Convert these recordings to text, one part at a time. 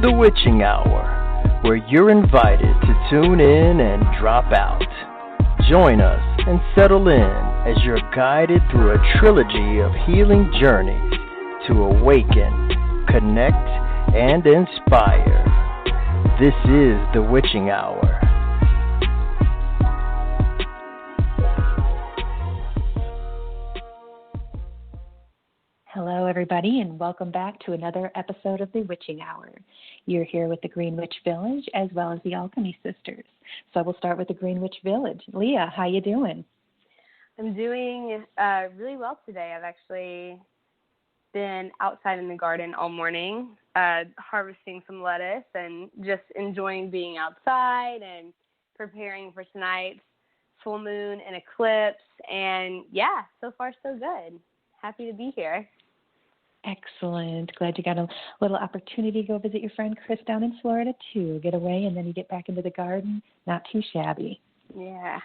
the Witching Hour, where you're invited to tune in and drop out. Join us and settle in as you're guided through a trilogy of healing journeys to awaken, connect, and inspire. This is the Witching Hour. Hello, everybody, and welcome back to another episode of the Witching Hour. You're here with the Green Witch Village as well as the Alchemy Sisters. So we'll start with the Green Witch Village. Leah, how you doing? I'm doing really well today. I've actually been outside in the garden all morning, harvesting some lettuce and just enjoying being outside and preparing for tonight's full moon and eclipse. And yeah, so far so good. Happy to be here. Excellent. Glad you got a little opportunity to go visit your friend Chris down in Florida, too. Get away, and then you get back into the garden. Not too shabby. Yeah.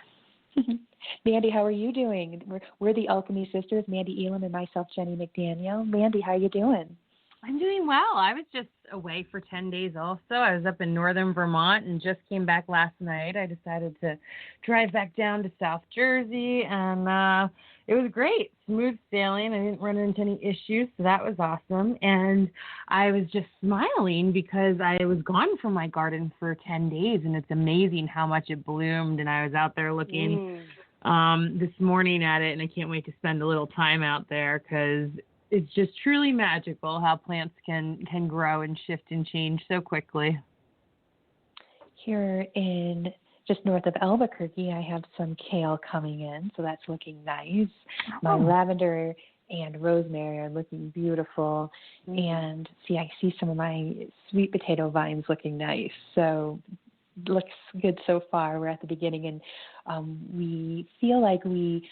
Mandy, how are you doing? We're the Alchemy Sisters, Mandy Elam and myself, Jenny McDaniel. Mandy, how are you doing? I'm doing well. I was just away for 10 days also. I was up in northern Vermont and just came back last night. I decided to drive back down to South Jersey, and it was great. Smooth sailing. I didn't run into any issues, so that was awesome. And I was just smiling because I was gone from my garden for 10 days, and it's amazing how much it bloomed. And I was out there looking this morning at it, and I can't wait to spend a little time out there because it's just truly magical how plants can grow and shift and change so quickly. Here in just north of Albuquerque, I have some kale coming in, so that's looking nice. My lavender and rosemary are looking beautiful. And I see some of my sweet potato vines looking nice. So looks good so far. We're at the beginning, and we feel like we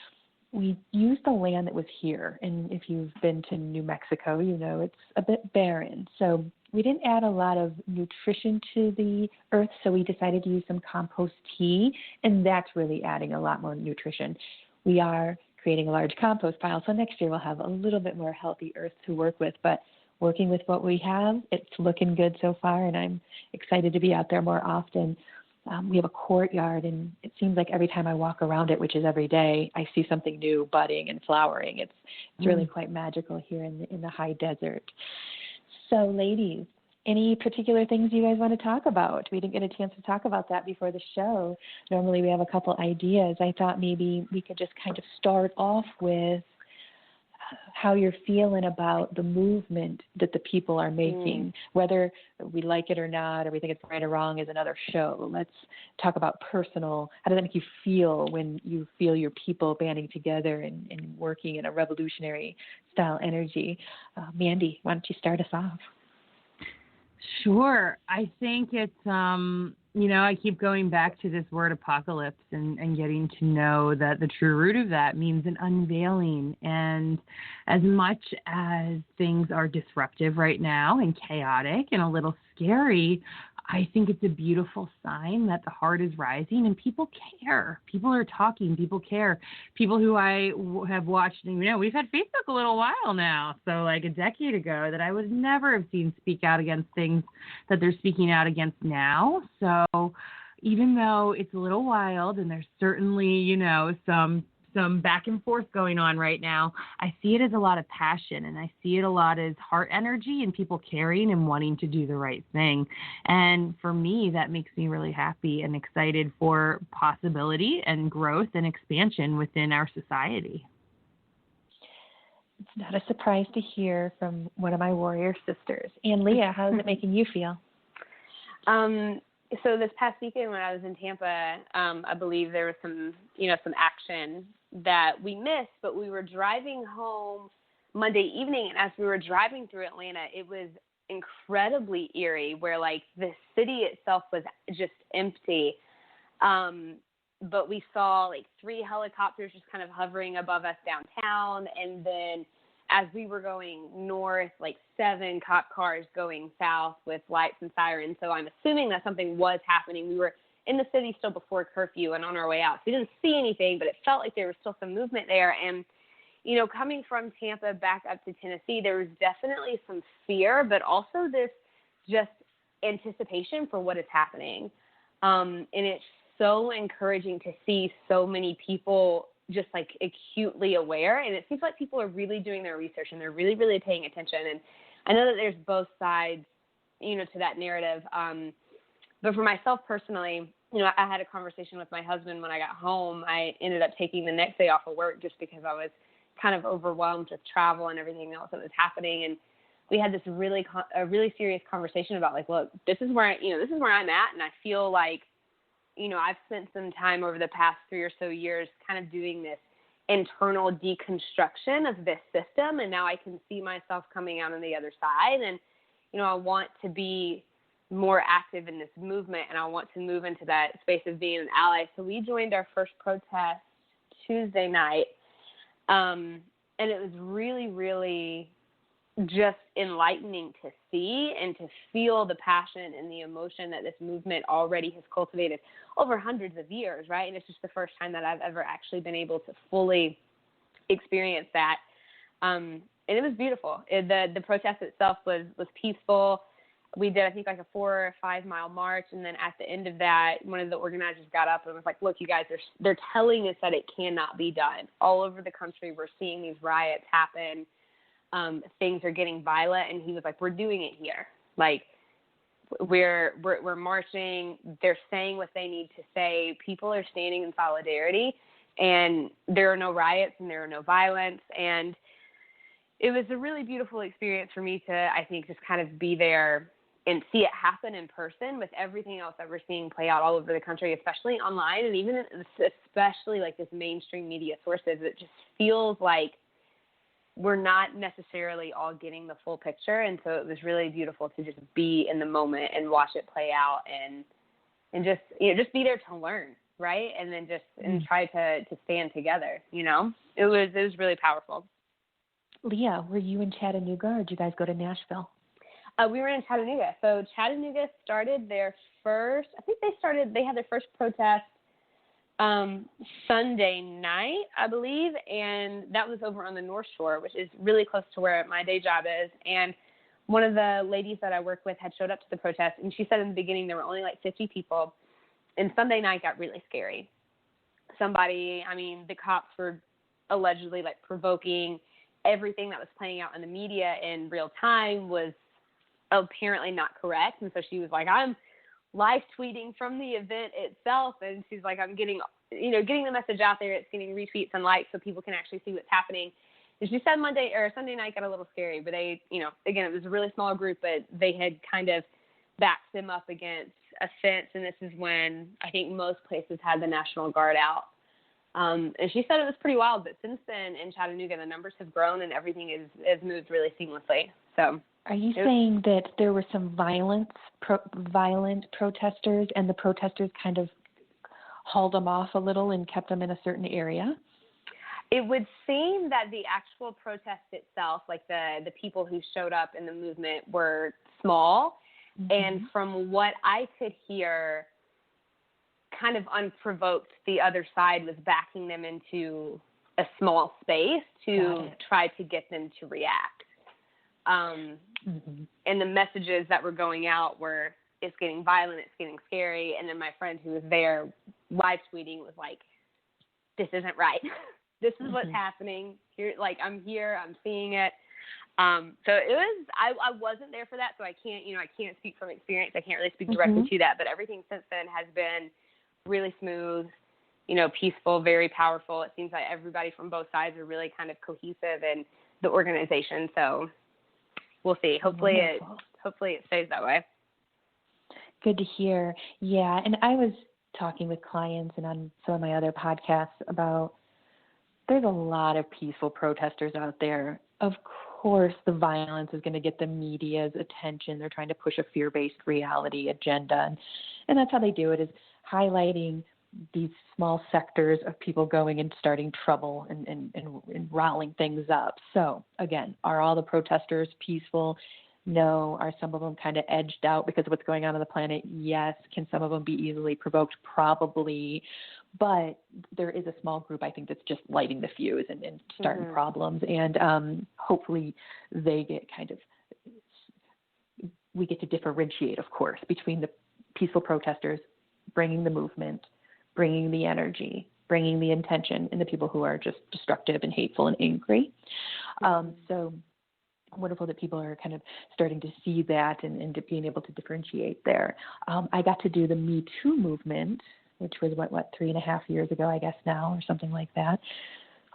used the land that was here. And if you've been to New Mexico, you know it's a bit barren. So we didn't add a lot of nutrition to the earth, so we decided to use some compost tea, and that's really adding a lot more nutrition. We are creating a large compost pile, so next year we'll have a little bit more healthy earth to work with. But working with what we have, it's looking good so far, and I'm excited to be out there more often. We have a courtyard, and it seems like every time I walk around it, which is every day, I see something new budding and flowering. It's really quite magical here in the high desert. So, ladies, any particular things you guys want to talk about? We didn't get a chance to talk about that before the show. Normally we have a couple ideas. I thought maybe we could just kind of start off with how you're feeling about the movement that the people are making. Whether we like it or not, or we think it's right or wrong is another show. Let's talk about personal. How does that make you feel when you feel your people banding together and working in a revolutionary style energy? Mandy, why don't you start us off? Sure. I think it's, I keep going back to this word apocalypse and getting to know that the true root of that means an unveiling. And as much as things are disruptive right now and chaotic and a little scary, I think it's a beautiful sign that the heart is rising and people care. People are talking. People care. People who I have watched, we've had Facebook a little while now. So like a decade ago that I would never have seen speak out against things that they're speaking out against now. So even though it's a little wild and there's certainly, some back and forth going on right now, I see it as a lot of passion, and I see it a lot as heart energy and people caring and wanting to do the right thing. And for me, that makes me really happy and excited for possibility and growth and expansion within our society. It's not a surprise to hear from one of my warrior sisters. And Leah, how is it making you feel? So this past weekend when I was in Tampa, I believe there was some action that we missed, but we were driving home Monday evening, and as we were driving through Atlanta, it was incredibly eerie where, like, the city itself was just empty. But we saw, like, 3 helicopters just kind of hovering above us downtown, and then as we were going north, like 7 cop cars going south with lights and sirens. So I'm assuming that something was happening. We were in the city still before curfew and on our way out. So we didn't see anything, but it felt like there was still some movement there. And, coming from Tampa back up to Tennessee, there was definitely some fear, but also this just anticipation for what is happening. And it's so encouraging to see so many people just like acutely aware. And it seems like people are really doing their research and they're really, really paying attention. And I know that there's both sides, to that narrative. But for myself personally, I had a conversation with my husband when I got home. I ended up taking the next day off of work just because I was kind of overwhelmed with travel and everything else that was happening. And we had this really serious conversation about like, look, this is where I'm at. And I feel like, I've spent some time over the past 3 or so years kind of doing this internal deconstruction of this system. And now I can see myself coming out on the other side. And, I want to be more active in this movement, and I want to move into that space of being an ally. So we joined our first protest Tuesday night. And it was really, really just enlightening to see and to feel the passion and the emotion that this movement already has cultivated over hundreds of years, right? And it's just the first time that I've ever actually been able to fully experience that. And it was beautiful. The protest itself was peaceful. We did, I think, like a 4 or 5 mile march. And then at the end of that, one of the organizers got up and was like, look, you guys, they're telling us that it cannot be done. All over the country, we're seeing these riots happen. Things are getting violent. And he was like, we're doing it here. Like, we're marching. They're saying what they need to say. People are standing in solidarity. And there are no riots and there are no violence. And it was a really beautiful experience for me to, I think, just kind of be there and see it happen in person with everything else that we're seeing play out all over the country, especially online and even especially like this mainstream media sources. It just feels like we're not necessarily all getting the full picture. And so it was really beautiful to just be in the moment and watch it play out and just, just be there to learn. Right. And then just and try to stand together. It was really powerful. Leah, were you in Chattanooga or did you guys go to Nashville? We were in Chattanooga. So Chattanooga started their first, they had their first protest Sunday night, I believe. And that was over on the North Shore, which is really close to where my day job is. And one of the ladies that I work with had showed up to the protest. And she said in the beginning there were only like 50 people. And Sunday night got really scary. The cops were allegedly like provoking. Everything that was playing out in the media in real time was apparently not correct. And so she was like, I'm live tweeting from the event itself. And she's like, I'm getting the message out there. It's getting retweets and likes so people can actually see what's happening. And she said Sunday night got a little scary, but they, again, it was a really small group, but they had kind of backed them up against a fence. And this is when I think most places had the National Guard out. And she said it was pretty wild, but since then in Chattanooga, the numbers have grown and everything is moved really seamlessly. So, are you saying that there were some violent protesters and the protesters kind of hauled them off a little and kept them in a certain area? It would seem that the actual protest itself, like the people who showed up in the movement, were small. Mm-hmm. And from what I could hear, kind of unprovoked, the other side was backing them into a small space to try to get them to react. And the messages that were going out were, it's getting violent, it's getting scary. And then my friend who was there live tweeting was like, this isn't right. This is what's happening here. Like, I'm here, I'm seeing it. So it was, I wasn't there for that. So I can't speak from experience. I can't really speak directly to that, but everything since then has been really smooth, peaceful, very powerful. It seems like everybody from both sides are really kind of cohesive in the organization. So we'll see. Hopefully it stays that way. Good to hear. Yeah. And I was talking with clients and on some of my other podcasts about there's a lot of peaceful protesters out there. Of course, the violence is going to get the media's attention. They're trying to push a fear-based reality agenda. And that's how they do it, is highlighting these small sectors of people going and starting trouble and riling things up. So, again, are all the protesters peaceful? No. Are some of them kind of edged out because of what's going on the planet? Yes. Can some of them be easily provoked? Probably. But there is a small group, I think, that's just lighting the fuse and starting problems. And hopefully they get kind of we get to differentiate, of course, between the peaceful protesters bringing the movement, bringing the energy, bringing the intention, and the people who are just destructive and hateful and angry. So wonderful that people are kind of starting to see that and being able to differentiate there. I got to do the Me Too movement, which was, 3.5 years ago, I guess now, or something like that.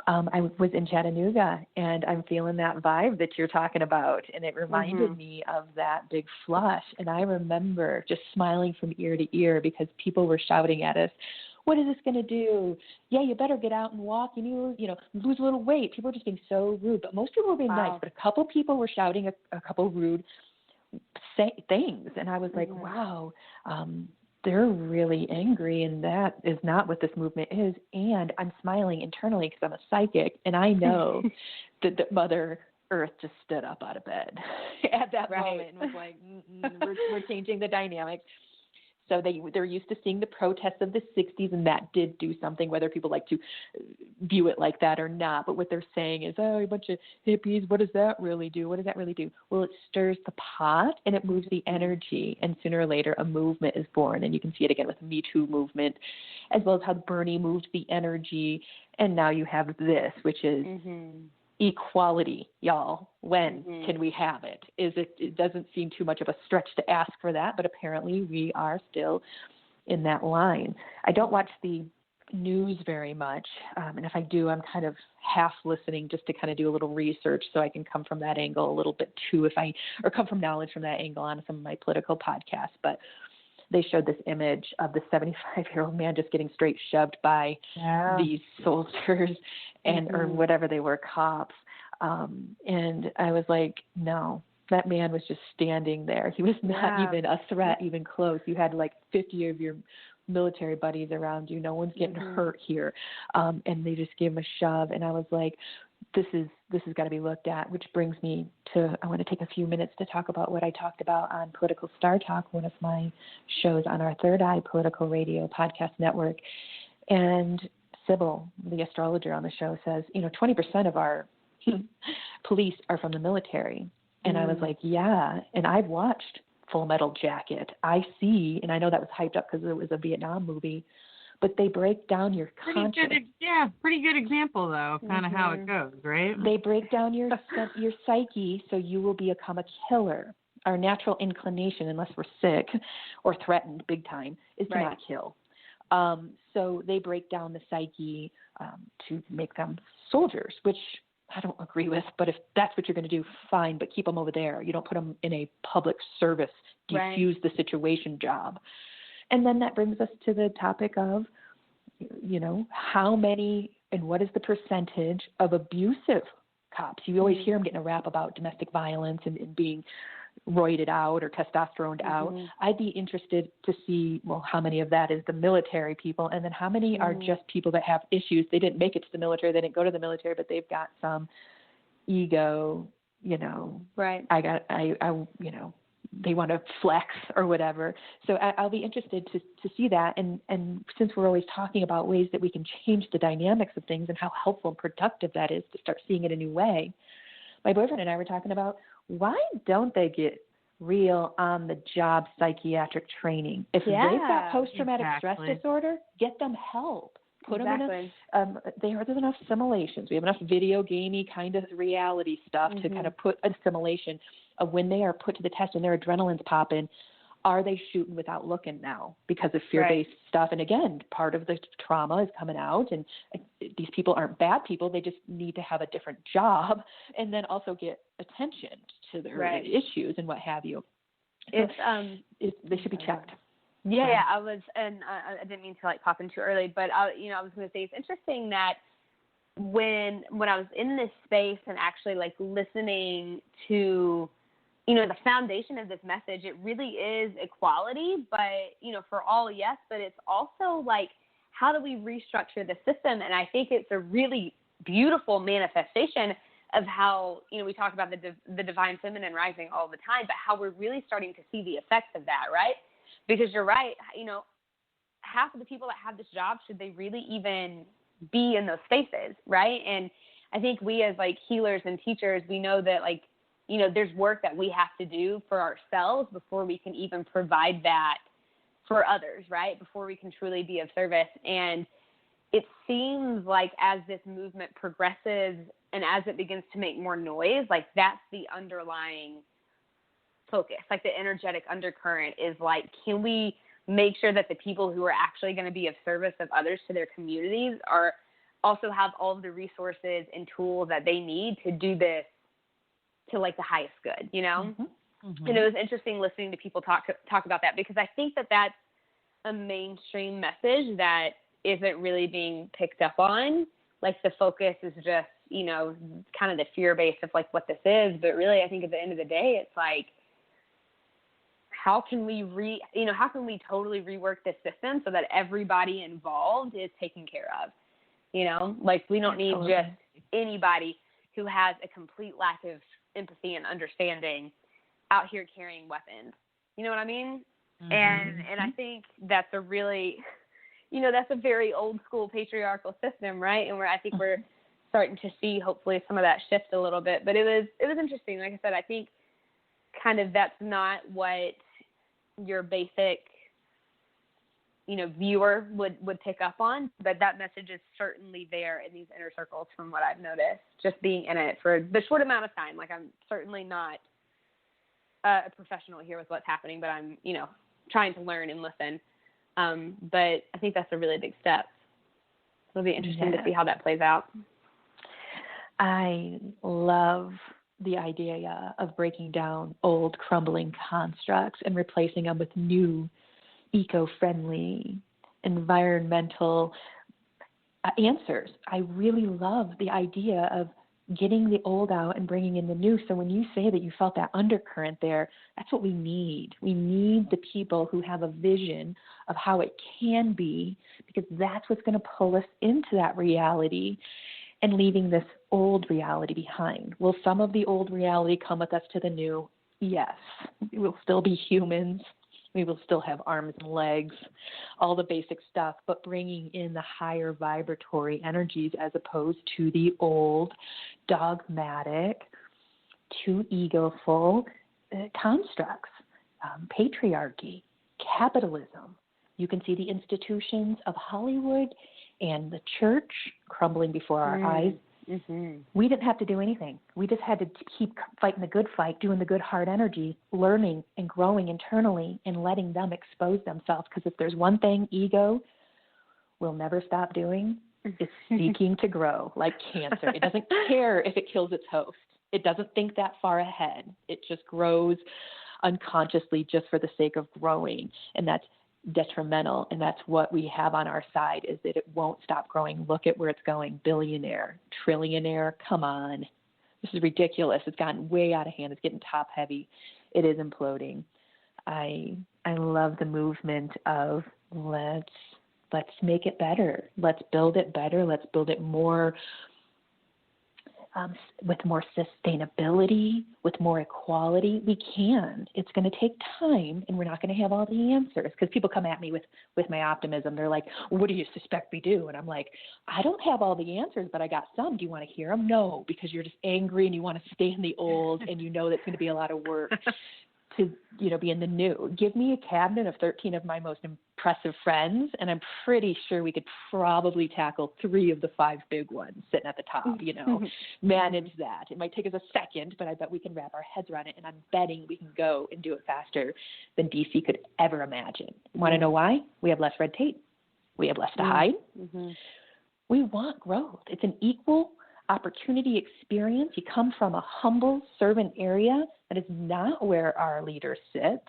I was in Chattanooga, and I'm feeling that vibe that you're talking about, and it reminded me of that big flush. And I remember just smiling from ear to ear because people were shouting at us, "What is this going to do? Yeah, you better get out and walk. You lose a little weight." People were just being so rude, but most people were being nice. But a couple people were shouting a couple rude things, and I was like, wow. They're really angry, and that is not what this movement is. And I'm smiling internally because I'm a psychic, and I know that Mother Earth just stood up out of bed at that moment and was like, we're changing the dynamic. So they're used to seeing the protests of the 60s, and that did do something, whether people like to view it like that or not. But what they're saying is, oh, a bunch of hippies, what does that really do? What does that really do? Well, it stirs the pot, and it moves the energy, and sooner or later a movement is born. And you can see it again with the Me Too movement, as well as how Bernie moved the energy. And now you have this, which is equality, y'all. When can we have it? It doesn't seem too much of a stretch to ask for that, but apparently we are still in that line. I don't watch the news very much, and if I do, I'm kind of half listening just to kind of do a little research so I can come from that angle a little bit too, or come from knowledge from that angle on some of my political podcasts. But they showed this image of the 75-year-old man just getting straight shoved by these soldiers or whatever they were, cops. And I was like, no, that man was just standing there. He was not even a threat, even close. You had like 50 of your military buddies around you. No one's getting hurt here. And they just gave him a shove. And I was like, this has got to be looked at, which brings me to, I want to take a few minutes to talk about what I talked about on Political Star Talk, one of my shows on our Third Eye Political Radio podcast network. And Sybil, the astrologer on the show, says, 20% of our police are from the military. And I was like, yeah. And I've watched Full Metal Jacket. I see, and I know that was hyped up because it was a Vietnam movie, but they break down your conscience. Pretty good example, though, of kind of how it goes, right? They break down your psyche so you will become a killer. Our natural inclination, unless we're sick or threatened big time, is to not kill. So they break down the psyche to make them soldiers, which I don't agree with, but if that's what you're going to do, fine, but keep them over there. You don't put them in a public service, defuse the situation job. And then that brings us to the topic of, how many and what is the percentage of abusive cops? You always hear them getting a rap about domestic violence and being roided out or testosteroned out. I'd be interested to see, how many of that is the military people, and then how many are just people that have issues. They didn't make it to the military, they didn't go to the military, but they've got some ego, they want to flex or whatever. So I'll be interested to see that. And since we're always talking about ways that we can change the dynamics of things and how helpful and productive that is to start seeing it a new way, my boyfriend and I were talking about, why don't they get real on-the-job psychiatric training? If they've got post-traumatic stress disorder, get them help. Put them in there's enough simulations. We have enough video gamey kind of reality stuff to kind of put a simulation of when they are put to the test and their adrenaline's popping. Are they shooting without looking now because of fear-based stuff? And again, part of the trauma is coming out, and these people aren't bad people. They just need to have a different job and then also get attention to their issues and what have you. So they should be checked. Yeah, I was, and I didn't mean to pop in too early, but I was going to say it's interesting that when I was in this space and actually listening to, the foundation of this message, it really is equality, but, for all, yes, but it's also how do we restructure the system? And I think it's a really beautiful manifestation of how, we talk about the divine feminine rising all the time, but how we're really starting to see the effects of that, right? Because you're right, half of the people that have this job, should they really even be in those spaces, right? And I think we as healers and teachers, we know that there's work that we have to do for ourselves before we can even provide that for others, right? Before we can truly be of service. And it seems like as this movement progresses and as it begins to make more noise, like that's the underlying focus, like the energetic undercurrent is like, can we make sure that the people who are actually going to be of service of others to their communities are also have all of the resources and tools that they need to do this to like the highest good, Mm-hmm. And it was interesting listening to people talk about that, because I think that that's a mainstream message that isn't really being picked up on. Like the focus is just, kind of the fear base of like what this is. But really, I think at the end of the day, it's like, how can we totally rework this system so that everybody involved is taken care of? Like we don't need just anybody who has a complete lack of empathy and understanding out here carrying weapons. You know what I mean? Mm-hmm. And I think that's a really, that's a very old school patriarchal system, right? And I think we're starting to see hopefully some of that shift a little bit. But it was interesting. Like I said, I think kind of that's not what your basic viewer would pick up on, but that message is certainly there in these inner circles from what I've noticed, just being in it for the short amount of time. Like I'm certainly not a professional here with what's happening, but I'm, trying to learn and listen. But I think that's a really big step. It'll be interesting to see how that plays out. I love the idea of breaking down old crumbling constructs and replacing them with new eco-friendly, environmental answers. I really love the idea of getting the old out and bringing in the new. So when you say that you felt that undercurrent there, that's what we need. We need the people who have a vision of how it can be, because that's what's going to pull us into that reality and leaving this old reality behind. Will some of the old reality come with us to the new? Yes. We will still be humans. We will still have arms and legs, all the basic stuff, but bringing in the higher vibratory energies as opposed to the old, dogmatic, too egoful constructs, patriarchy, capitalism. You can see the institutions of Hollywood and the church crumbling before our eyes. Mm-hmm. We didn't have to do anything. We just had to keep fighting the good fight, doing the good hard energy, learning and growing internally and letting them expose themselves. Because if there's one thing ego will never stop doing, it's seeking to grow like cancer. It doesn't care if it kills its host. It doesn't think that far ahead. It just grows unconsciously just for the sake of growing. And that's detrimental, and that's what we have on our side, is that it won't stop growing. Look at where it's going. Billionaire, trillionaire, come on. This is ridiculous. It's gotten way out of hand. It's getting top heavy. It is imploding. I love the movement of let's make it better. Let's build it better. Let's build it more with more sustainability, with more equality. We can. It's going to take time, and we're not going to have all the answers, because people come at me with my optimism. They're like, what do you suspect we do? And I'm like, I don't have all the answers, but I got some. Do you want to hear them? No, because you're just angry and you want to stay in the old, and you know that's going to be a lot of work to be in the new. Give me a cabinet of 13 of my most impressive friends, and I'm pretty sure we could probably tackle 3 of the 5 big ones sitting at the top, manage that. It might take us a second, but I bet we can wrap our heads around it, and I'm betting we can go and do it faster than DC could ever imagine. Want to know why? We have less red tape. We have less to hide. Mm-hmm. We want growth. It's an equal opportunity experience. You come from a humble servant area that is not where our leaders sit.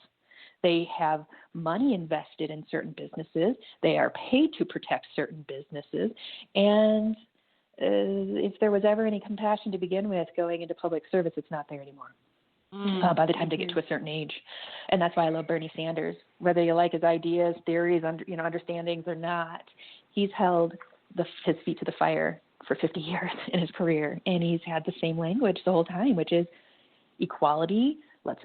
They have money invested in certain businesses. They are paid to protect certain businesses. And if there was ever any compassion to begin with going into public service, it's not there anymore. By the time they get to a certain age. And that's why I love Bernie Sanders. Whether you like his ideas, theories, understandings or not, he's held his feet to the fire for 50 years in his career, and he's had the same language the whole time, which is equality. Let's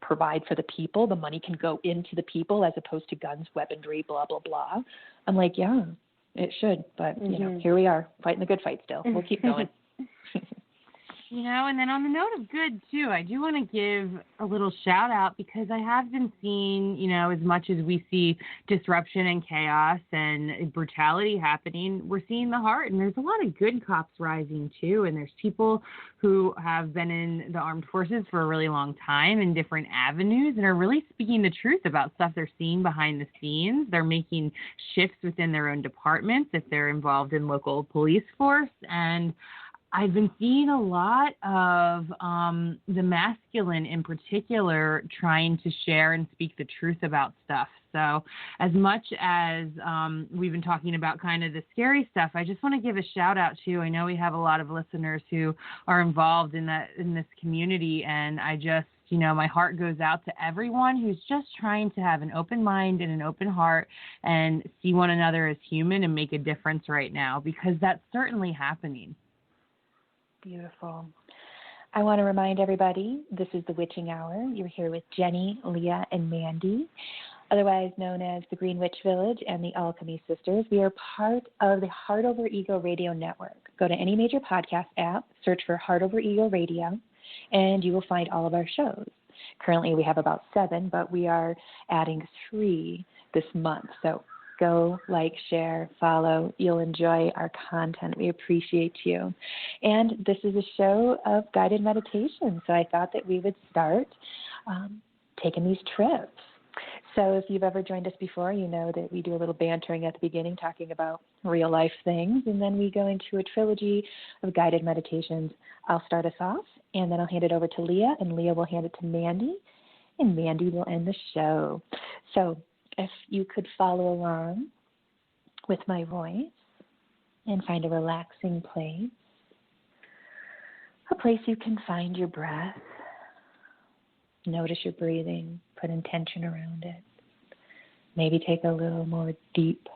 provide for the people. The money can go into the people as opposed to guns, weaponry, blah, blah, blah. I'm like, yeah, it should. But, here we are, fighting the good fight still. We'll keep going. And then on the note of good, too, I do want to give a little shout out because I have been seeing, as much as we see disruption and chaos and brutality happening, we're seeing the heart. And there's a lot of good cops rising, too. And there's people who have been in the armed forces for a really long time in different avenues and are really speaking the truth about stuff they're seeing behind the scenes. They're making shifts within their own departments if they're involved in local police force. And I've been seeing a lot of the masculine in particular trying to share and speak the truth about stuff. So as much as we've been talking about kind of the scary stuff, I just want to give a shout out to, I know we have a lot of listeners who are involved in this community, and I just, my heart goes out to everyone who's just trying to have an open mind and an open heart and see one another as human and make a difference right now, because that's certainly happening. Beautiful. I want to remind everybody, this is the Witching Hour. You're here with Jenny, Leah, and Mandy, otherwise known as the Green Witch Village and the Alchemy Sisters. We are part of the Heart Over Ego Radio Network. Go to any major podcast app, search for Heart Over Ego Radio, and you will find all of our shows. Currently, we have about 7, but we are adding 3 this month. So go, like, share, follow. You'll enjoy our content. We appreciate you. And this is a show of guided meditation, so I thought that we would start taking these trips. So if you've ever joined us before, you know that we do a little bantering at the beginning, talking about real life things, and then we go into a trilogy of guided meditations. I'll start us off, and then I'll hand it over to Leah, and Leah will hand it to Mandy, and Mandy will end the show. So if you could follow along with my voice and find a relaxing place, a place you can find your breath. Notice your breathing, put intention around it. Maybe take a little more deep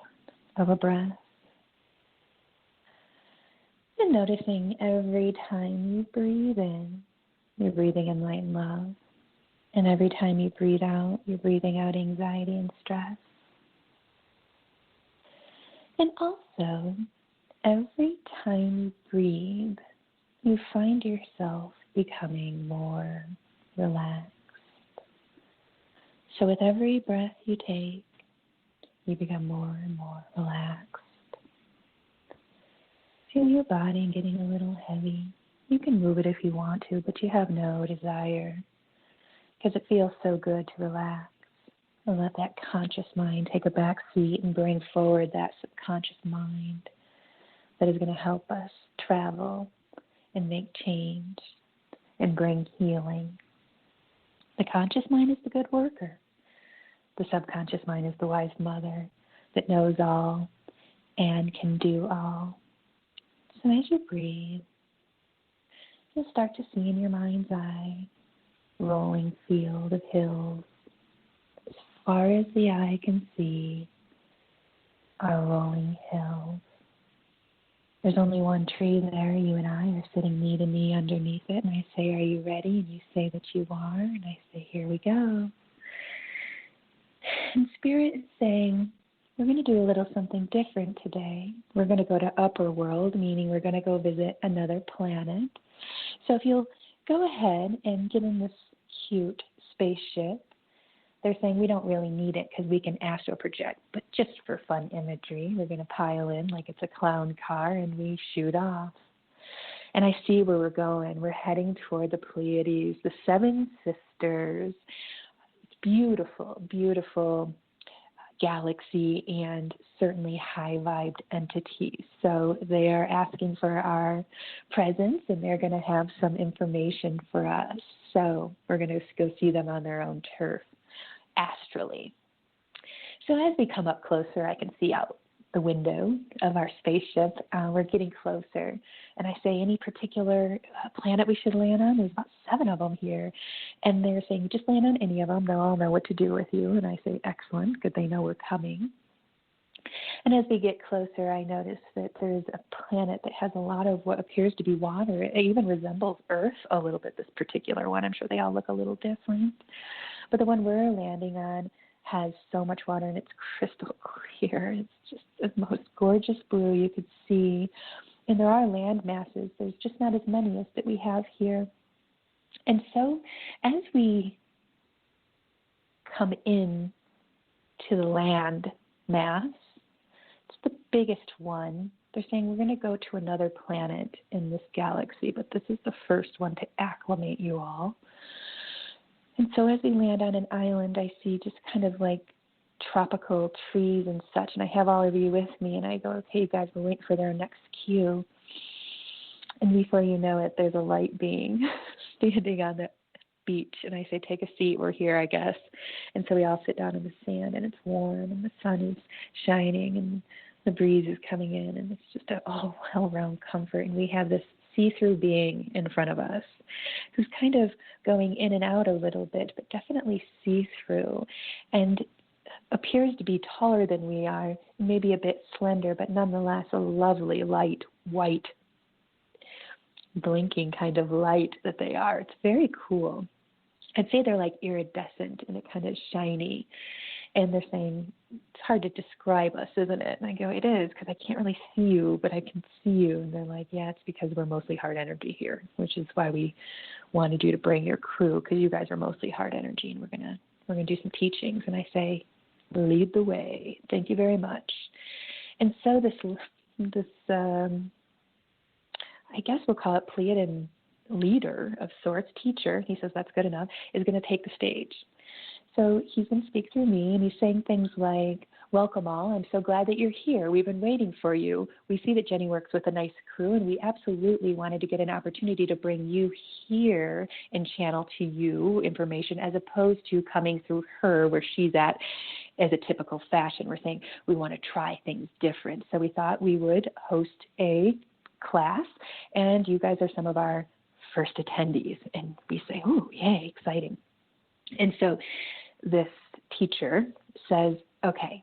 of a breath. And noticing every time you breathe in, you're breathing in light and love. And every time you breathe out, you're breathing out anxiety and stress. And also, every time you breathe, you find yourself becoming more relaxed. So with every breath you take, you become more and more relaxed. Feel your body getting a little heavy. You can move it if you want to, but you have no desire, because it feels so good to relax and let that conscious mind take a back seat and bring forward that subconscious mind that is going to help us travel and make change and bring healing. The conscious mind is the good worker. The subconscious mind is the wise mother that knows all and can do all. So as you breathe, you'll start to see in your mind's eye rolling field of hills. As far as the eye can see are rolling hills. There's only one tree there. You and I are sitting knee to knee underneath it. And I say, are you ready? And you say that you are. And I say, here we go. And Spirit is saying, we're going to do a little something different today. We're going to go to upper world, meaning we're going to go visit another planet. So if you'll go ahead and get in this cute spaceship. They're saying we don't really need it because we can astral project, but just for fun imagery, we're going to pile in like it's a clown car and we shoot off. And I see where we're going. We're heading toward the Pleiades, the 7 sisters. It's beautiful, beautiful galaxy and certainly high-vibed entities. So they are asking for our presence and they're going to have some information for us. So we're going to go see them on their own turf, astrally. So as we come up closer, I can see out the window of our spaceship. We're getting closer. And I say, any particular planet we should land on? There's about 7 of them here. And they're saying, just land on any of them. They'll all know what to do with you. And I say, excellent, good, they know we're coming. And as we get closer, I notice that there's a planet that has a lot of what appears to be water. It even resembles Earth a little bit, this particular one. I'm sure they all look a little different. But the one we're landing on has so much water, and it's crystal clear. It's just the most gorgeous blue you could see. And there are land masses. There's just not as many as that we have here. And so as we come in to the land mass, it's the biggest one. They're saying we're going to go to another planet in this galaxy, but this is the first one to acclimate you all. And so as we land on an island, I see just kind of like tropical trees and such, and I have all of you with me, and I go, okay, you guys, we're waiting for their next cue. And before you know it, there's a light being standing on the beach, and I say, take a seat, we're here, I guess. And so we all sit down in the sand, and it's warm, and the sun is shining, and the breeze is coming in, and it's just an all-around comfort. And we have this see-through being in front of us who's kind of going in and out a little bit, but definitely see-through, and appears to be taller than we are, maybe a bit slender, but nonetheless a lovely, light, white, blinking kind of light that they are. It's very cool. I'd say they're like iridescent and kind of shiny. And they're saying, it's hard to describe us, isn't it? And I go, it is, because I can't really see you, but I can see you. And they're like, yeah, it's because we're mostly hard energy here, which is why we wanted you to bring your crew, because you guys are mostly hard energy, and we're gonna do some teachings. And I say, lead the way. Thank you very much. And so this I guess we'll call it Pleiadian leader of sorts, teacher, he says that's good enough, is going to take the stage. So he's going to speak through me, and he's saying things like, welcome all, I'm so glad that you're here. We've been waiting for you. We see that Jenny works with a nice crew, and we absolutely wanted to get an opportunity to bring you here and channel to you information as opposed to coming through her where she's at as a typical fashion. We're saying we want to try things different. So we thought we would host a class, and you guys are some of our first attendees. And we say, oh, yay, exciting. And so this teacher says, okay,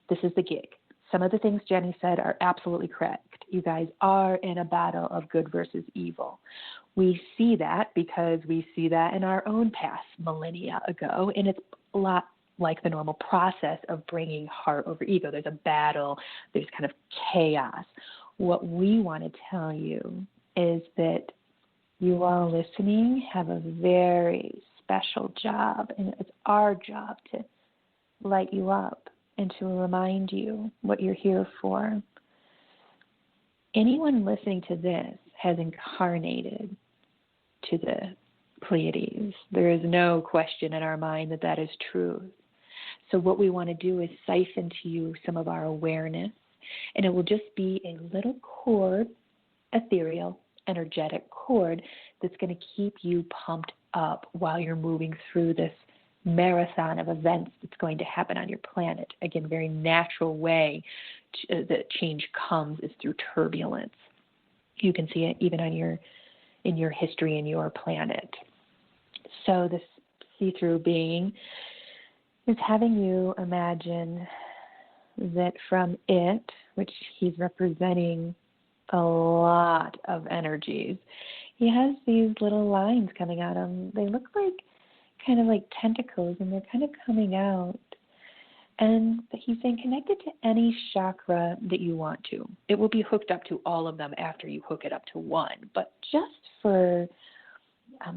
this is the gig. Some of the things Jenny said are absolutely correct. You guys are in a battle of good versus evil. We see that because we see that in our own past millennia ago, and it's a lot like the normal process of bringing heart over ego. There's a battle, there's kind of chaos. What we want to tell you is that you all listening have a very special job, and it's our job to light you up and to remind you what you're here for. Anyone listening to this has incarnated to the Pleiades. There is no question in our mind that that is true. So what we want to do is siphon to you some of our awareness, and it will just be a little cord, ethereal, energetic cord that's going to keep you pumped up while you're moving through this marathon of events that's going to happen on your planet. Again, very natural way that change comes is through turbulence. You can see it even in your history in your planet. So this see-through being is having you imagine that from it, which he's representing a lot of energies, he has these little lines coming out of him. They look like kind of like tentacles, and they're kind of coming out. And he's saying connect it to any chakra that you want to. It will be hooked up to all of them after you hook it up to one. But just for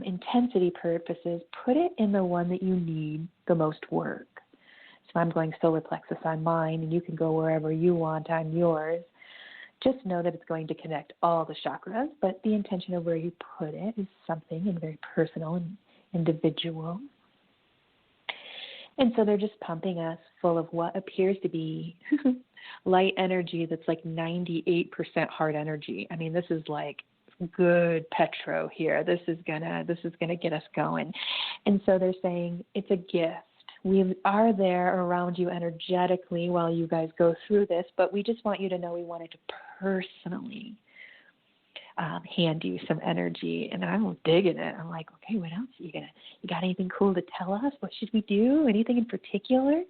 intensity purposes, put it in the one that you need the most work. So I'm going solar plexus on mine, and you can go wherever you want on yours. Just know that it's going to connect all the chakras, but the intention of where you put it is something and very personal and individual. And so they're just pumping us full of what appears to be light energy that's like 98% heart energy. I mean, this is like good petro here. This is gonna get us going. And so they're saying it's a gift. We are there around you energetically while you guys go through this, but we just want you to know we wanted to personally hand you some energy. And I'm digging it. I'm like, okay, what else? You got anything cool to tell us? What should we do? Anything in particular?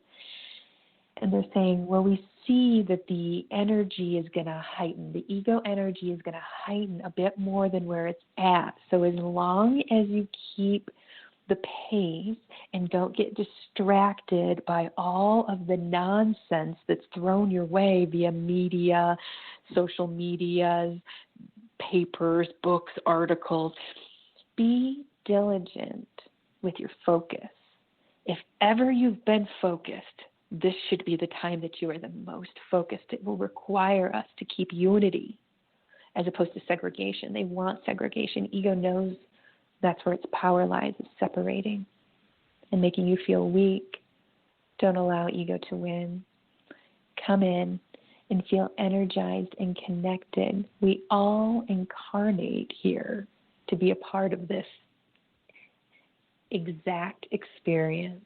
And they're saying, well, we see that the energy is going to heighten. The ego energy is going to heighten a bit more than where it's at. So as long as you keep the pace and don't get distracted by all of the nonsense that's thrown your way via media, social medias, papers, books, articles. Be diligent with your focus. If ever you've been focused, this should be the time that you are the most focused. It will require us to keep unity as opposed to segregation. They want segregation. Ego knows that's where its power lies, is separating and making you feel weak. Don't allow ego to win. Come in and feel energized and connected. We all incarnate here to be a part of this exact experience.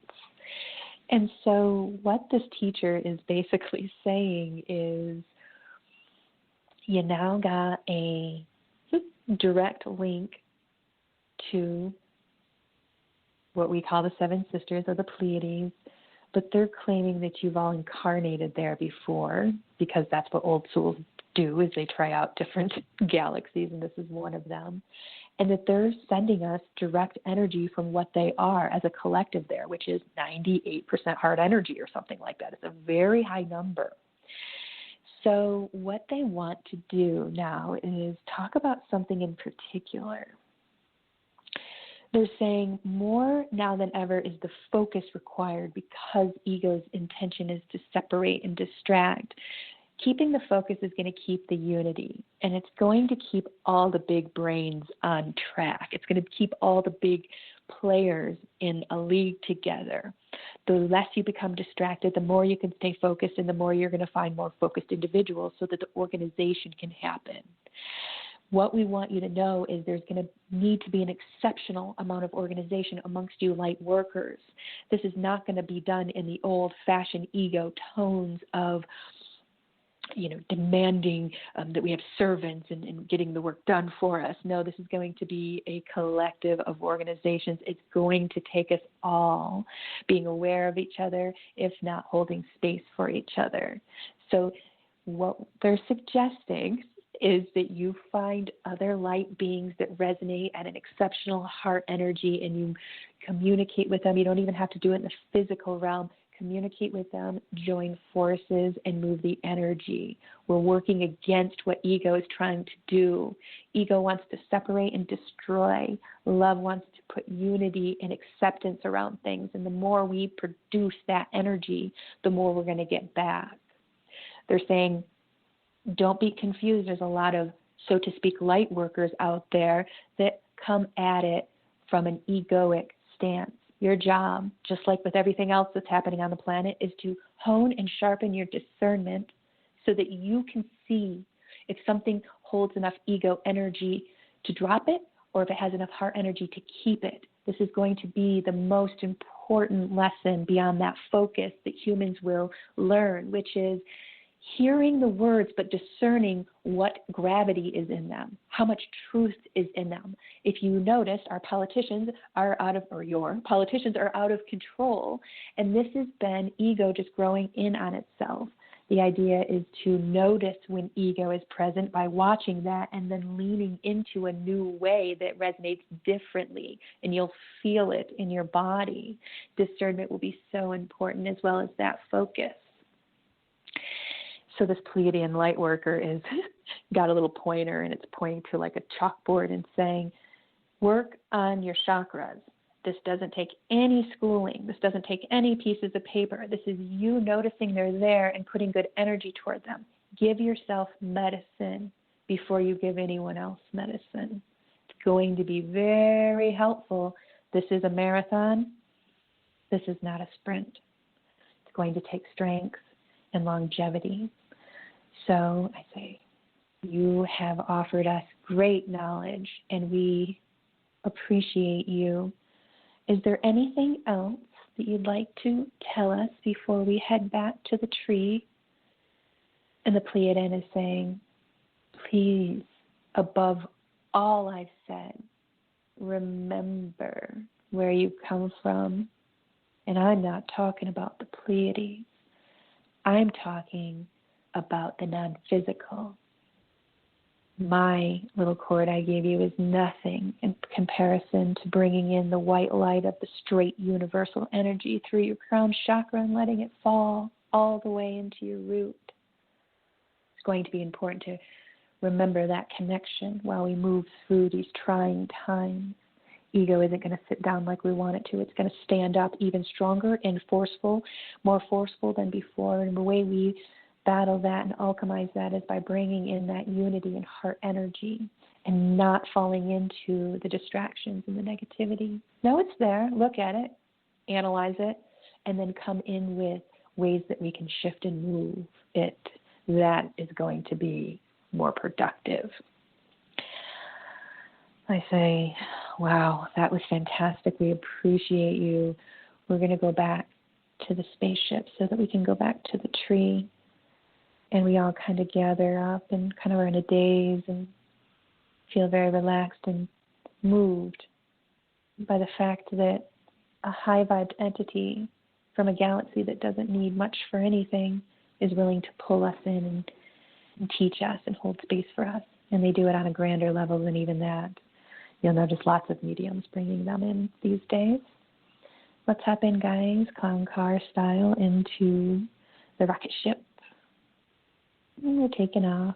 And so what this teacher is basically saying is, you now got a direct link to what we call the Seven Sisters or the Pleiades, but they're claiming that you've all incarnated there before, because that's what old souls do, is they try out different galaxies, and this is one of them, and that they're sending us direct energy from what they are as a collective there, which is 98% heart energy or something like that. It's a very high number. So what they want to do now is talk about something in particular. They're saying more now than ever is the focus required because ego's intention is to separate and distract. Keeping the focus is going to keep the unity, and it's going to keep all the big brains on track. It's going to keep all the big players in a league together. The less you become distracted, the more you can stay focused, and the more you're going to find more focused individuals so that the organization can happen. What we want you to know is there's going to need to be an exceptional amount of organization amongst you light workers. This is not going to be done in the old-fashioned ego tones of, demanding that we have servants and getting the work done for us. No, this is going to be a collective of organizations. It's going to take us all being aware of each other, if not holding space for each other. So what they're suggesting is that you find other light beings that resonate at an exceptional heart energy, and you communicate with them. You don't even have to do it in the physical realm. Communicate with them, join forces, and move the energy. We're working against what ego is trying to do. Ego wants to separate and destroy. Love wants to put unity and acceptance around things. And the more we produce that energy, the more we're going to get back. They're saying, don't be confused. There's a lot of, so to speak, light workers out there that come at it from an egoic stance. Your job, just like with everything else that's happening on the planet, is to hone and sharpen your discernment so that you can see if something holds enough ego energy to drop it, or if it has enough heart energy to keep it. This is going to be the most important lesson beyond that focus that humans will learn, which is hearing the words but discerning what gravity is in them, how much truth is in them. If you notice, your politicians are out of control, and this has been ego just growing in on itself. The idea is to notice when ego is present by watching that and then leaning into a new way that resonates differently, and you'll feel it in your body. Discernment will be so important, as well as that focus. So this Pleiadian light worker is got a little pointer, and it's pointing to like a chalkboard and saying, work on your chakras. This doesn't take any schooling. This doesn't take any pieces of paper. This is you noticing they're there and putting good energy toward them. Give yourself medicine before you give anyone else medicine. It's going to be very helpful. This is a marathon. This is not a sprint. It's going to take strength and longevity. So I say, you have offered us great knowledge, and we appreciate you. Is there anything else that you'd like to tell us before we head back to the tree? And the Pleiadian is saying, please, above all I've said, remember where you come from. And I'm not talking about the Pleiades. I'm talking about the non-physical. My little cord I gave you is nothing in comparison to bringing in the white light of the straight universal energy through your crown chakra and letting it fall all the way into your root. It's going to be important to remember that connection while we move through these trying times. Ego isn't going to sit down like we want it to. It's going to stand up even stronger and forceful, more forceful than before. And the way we battle that and alchemize that is by bringing in that unity and heart energy and not falling into the distractions and the negativity. No, it's there. Look at it, analyze it, and then come in with ways that we can shift and move it. That is going to be more productive. I say, wow, that was fantastic. We appreciate you. We're going to go back to the spaceship so that we can go back to the tree. And we all kind of gather up and kind of are in a daze and feel very relaxed and moved by the fact that a high-vibed entity from a galaxy that doesn't need much for anything is willing to pull us in and teach us and hold space for us. And they do it on a grander level than even that. You'll notice lots of mediums bringing them in these days. Let's hop in, guys, clown car style, into the rocket ship. And we're taking off.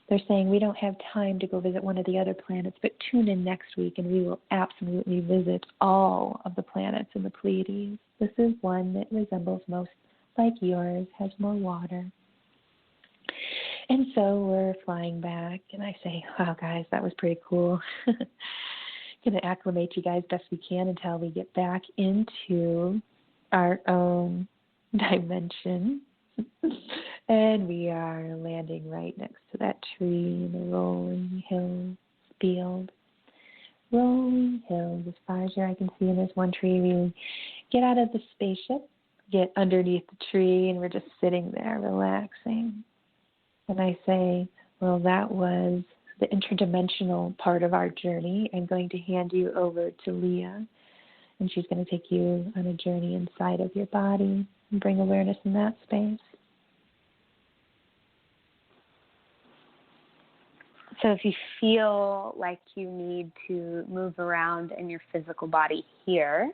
They're saying we don't have time to go visit one of the other planets, but tune in next week and we will absolutely visit all of the planets in the Pleiades. This is one that resembles most like yours, has more water. And so we're flying back, and I say, wow, guys, that was pretty cool. Going to acclimate you guys best we can until we get back into our own dimension. And we are landing right next to that tree in the rolling hills field. Rolling hills, as far as your eye can see in this one tree. We get out of the spaceship, get underneath the tree, and we're just sitting there relaxing. And I say, well, that was the interdimensional part of our journey. I'm going to hand you over to Leah, and she's going to take you on a journey inside of your body and bring awareness in that space. So if you feel like you need to move around in your physical body here,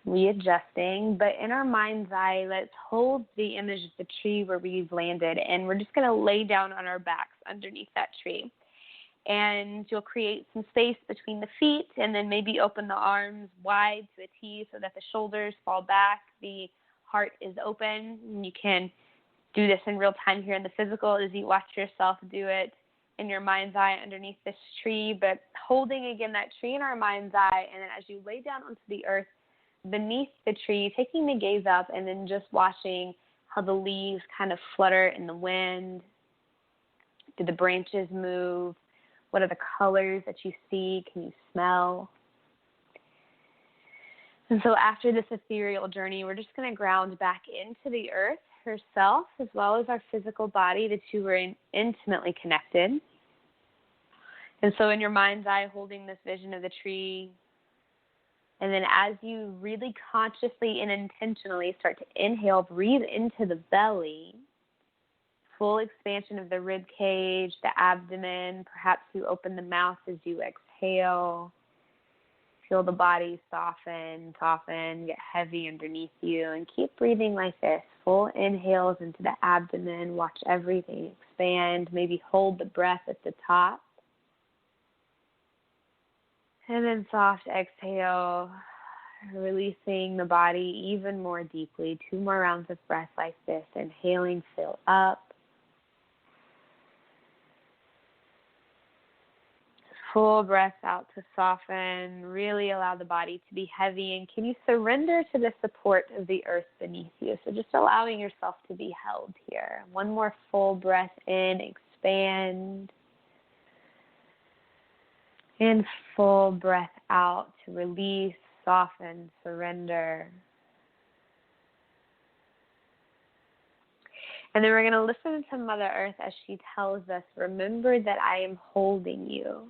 readjusting, but in our mind's eye, let's hold the image of the tree where we've landed, and we're just going to lay down on our backs underneath that tree. And you'll create some space between the feet, and then maybe open the arms wide to a T so that the shoulders fall back, the heart is open, and you can do this in real time here in the physical as you watch yourself do it in your mind's eye underneath this tree, but holding again that tree in our mind's eye, and then as you lay down onto the earth beneath the tree, taking the gaze up and then just watching how the leaves kind of flutter in the wind. Do the branches move? What are the colors that you see? Can you smell? And so after this ethereal journey, we're just going to ground back into the earth herself as well as our physical body. The two are intimately connected. And so in your mind's eye, holding this vision of the tree, and then as you really consciously and intentionally start to inhale, breathe into the belly, full expansion of the rib cage, the abdomen. Perhaps you open the mouth as you exhale. Feel the body soften, get heavy underneath you, and keep breathing like this. Full inhales into the abdomen. Watch everything expand. Maybe hold the breath at the top. And then soft exhale, releasing the body even more deeply. 2 more rounds of breath like this. Inhaling, fill up. Full breath out to soften. Really allow the body to be heavy. And can you surrender to the support of the earth beneath you? So just allowing yourself to be held here. 1 more full breath in. Expand. And full breath out to release, soften, surrender. And then we're going to listen to Mother Earth as she tells us, remember that I am holding you.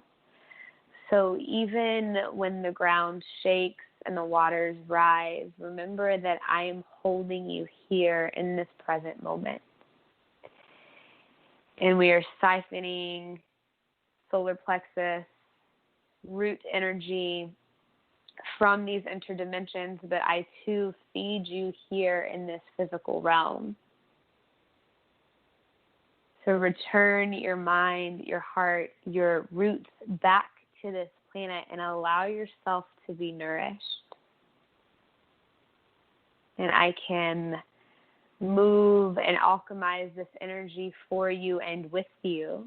So even when the ground shakes and the waters rise, remember that I am holding you here in this present moment. And we are siphoning solar plexus, root energy from these interdimensions, but I too feed you here in this physical realm. So return your mind, your heart, your roots back to this planet and allow yourself to be nourished. And I can move and alchemize this energy for you and with you.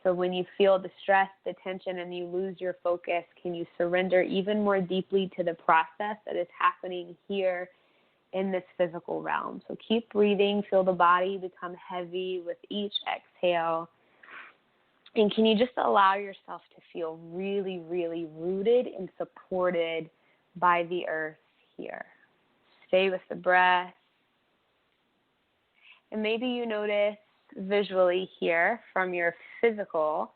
So when you feel the stress, the tension, and you lose your focus, can you surrender even more deeply to the process that is happening here in this physical realm? So keep breathing. Feel the body become heavy with each exhale. And can you just allow yourself to feel really, really rooted and supported by the earth here? Stay with the breath. And maybe you notice visually here from your physical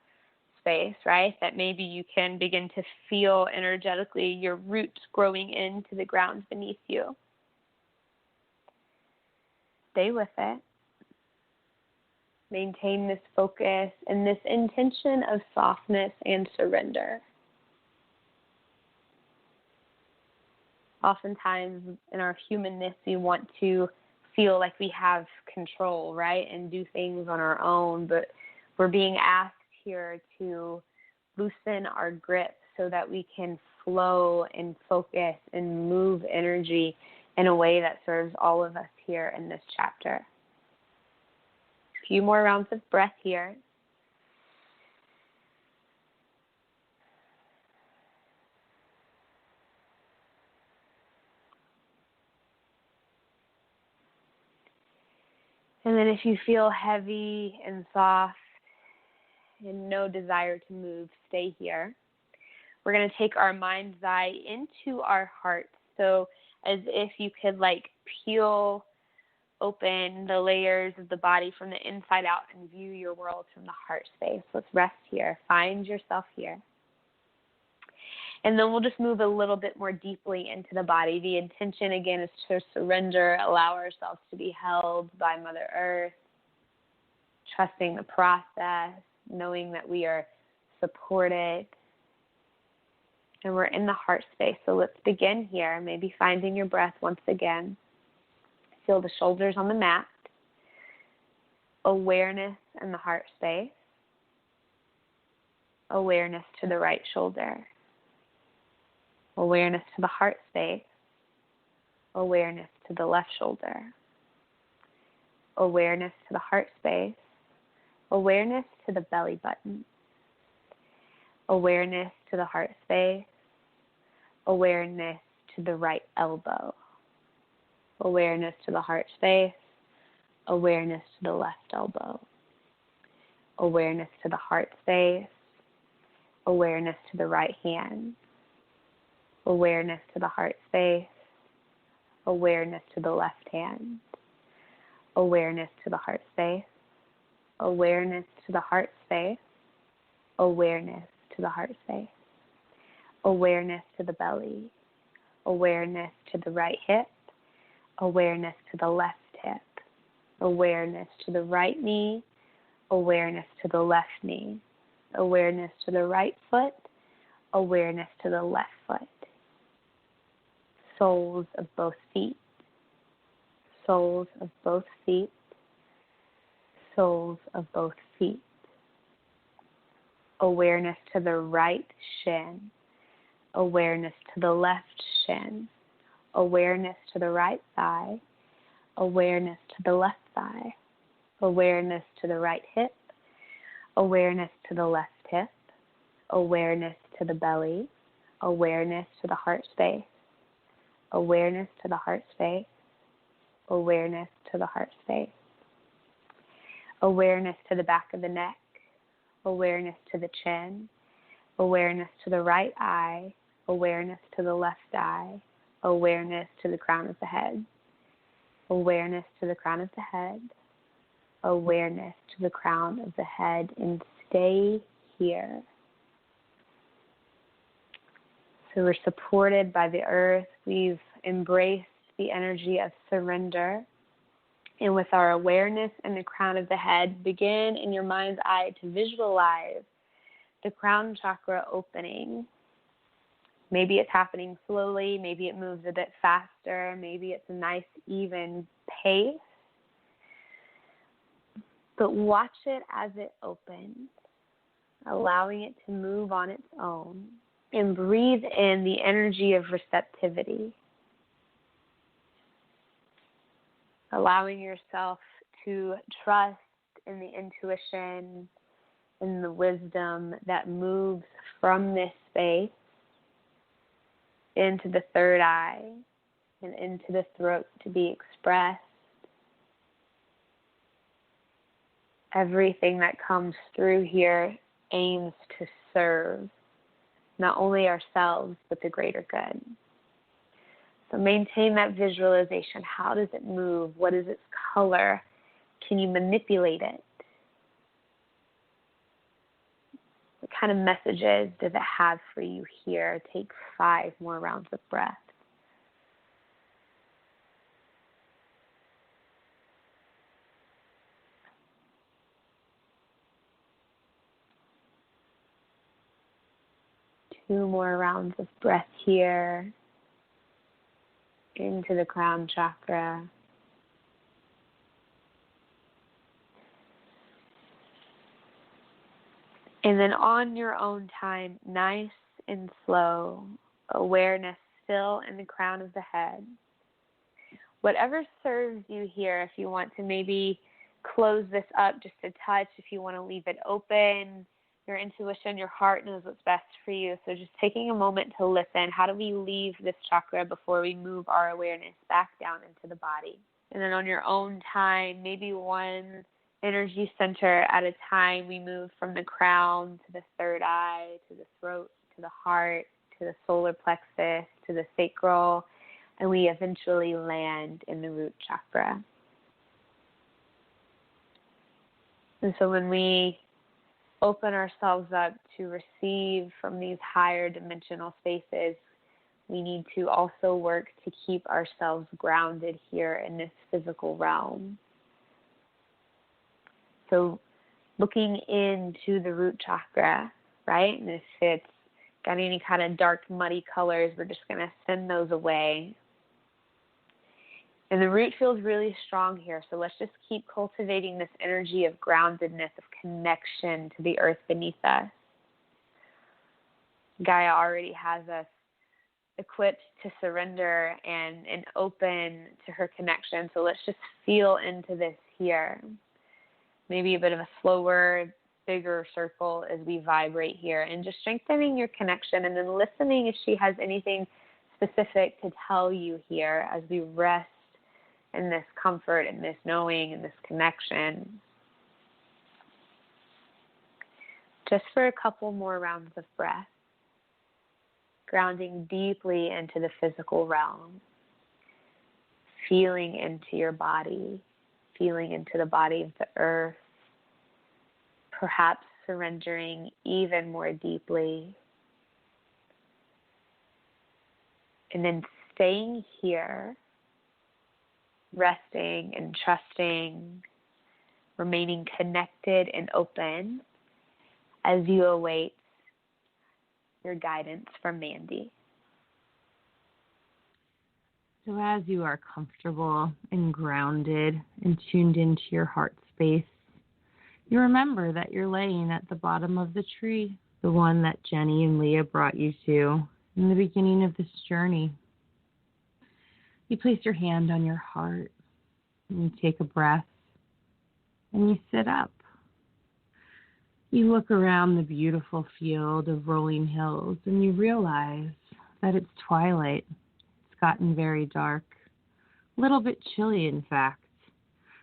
space, right, that maybe you can begin to feel energetically your roots growing into the ground beneath you. Stay with it. Maintain this focus and this intention of softness and surrender. Oftentimes in our humanness, we want to feel like we have control, right, and do things on our own, but we're being asked here to loosen our grip so that we can flow and focus and move energy in a way that serves all of us here in this chapter. A few more rounds of breath here. And then if you feel heavy and soft and no desire to move, stay here. We're going to take our mind's eye into our heart. So as if you could peel open the layers of the body from the inside out and view your world from the heart space. Let's rest here. Find yourself here. And then we'll just move a little bit more deeply into the body. The intention, again, is to surrender, allow ourselves to be held by Mother Earth, trusting the process, knowing that we are supported. And we're in the heart space. So let's begin here, maybe finding your breath once again. Feel the shoulders on the mat. Awareness in the heart space. Awareness to the right shoulder. Awareness to the heart space. Awareness to the left shoulder. Awareness to the heart space. Awareness to the belly button. Awareness to the heart space. Awareness to the right elbow. Awareness to the heart space. Awareness to the left elbow. Awareness to the heart space. Awareness to the right hand. Awareness to the heart space. Awareness to the left hand. Awareness to the heart space. Awareness to the heart space. Awareness to the heart space. Awareness to the belly. Awareness to the right hip. Awareness to the left hip. Awareness to the right knee. Awareness to the left knee. Awareness to the right foot. Awareness to the left foot. Soles of both feet. Soles of both feet. Soles of both feet. Awareness to the right shin. Awareness to the left shin. Awareness to the right thigh. Awareness to the left thigh. Awareness to the right hip. Awareness to the left hip. Awareness to the belly. Awareness to the heart space. Awareness to the heart space. Awareness to the heart space. Awareness to the back of the neck. Awareness to the chin. Awareness to the right eye. Awareness to the left eye. Awareness to the crown of the head. Awareness to the crown of the head. Awareness to the crown of the head. And stay here. So we're supported by the earth. We've embraced the energy of surrender. And with our awareness in the crown of the head, begin in your mind's eye to visualize the crown chakra opening. Maybe it's happening slowly, maybe it moves a bit faster, maybe it's a nice even pace. But watch it as it opens, allowing it to move on its own, and breathe in the energy of receptivity, allowing yourself to trust in the intuition and the wisdom that moves from this space into the third eye and into the throat to be expressed. Everything that comes through here aims to serve not only ourselves, but the greater good. So maintain that visualization. How does it move? What is its color? Can you manipulate it? What kind of messages does it have for you here? Take 5 more rounds of breath. Two more rounds of breath here into the crown chakra. And then on your own time, nice and slow, awareness still in the crown of the head. Whatever serves you here, if you want to maybe close this up just a touch, if you want to leave it open, your intuition, your heart knows what's best for you. So just taking a moment to listen. How do we leave this chakra before we move our awareness back down into the body? And then on your own time, maybe one energy center at a time, we move from the crown to the third eye, to the throat, to the heart, to the solar plexus, to the sacral, and we eventually land in the root chakra. And so when we open ourselves up to receive from these higher dimensional spaces, we need to also work to keep ourselves grounded here in this physical realm. So looking into the root chakra, right? And if it's got any kind of dark, muddy colors, we're just going to send those away. And the root feels really strong here, so let's just keep cultivating this energy of groundedness, of connection to the earth beneath us. Gaia already has us equipped to surrender and open to her connection, so let's just feel into this here. Maybe a bit of a slower, bigger circle as we vibrate here, and just strengthening your connection, and then listening if she has anything specific to tell you here as we rest in this comfort, in this knowing, in this connection. Just for a couple more rounds of breath, grounding deeply into the physical realm, feeling into your body, feeling into the body of the earth, perhaps surrendering even more deeply. And then staying here, resting and trusting, remaining connected and open as you await your guidance from Mandy. So as you are comfortable and grounded and tuned into your heart space, you remember that you're laying at the bottom of the tree, the one that Jenny and Leah brought you to in the beginning of this journey. You place your hand on your heart, and you take a breath, and you sit up. You look around the beautiful field of rolling hills, and you realize that it's twilight. It's gotten very dark, a little bit chilly, in fact.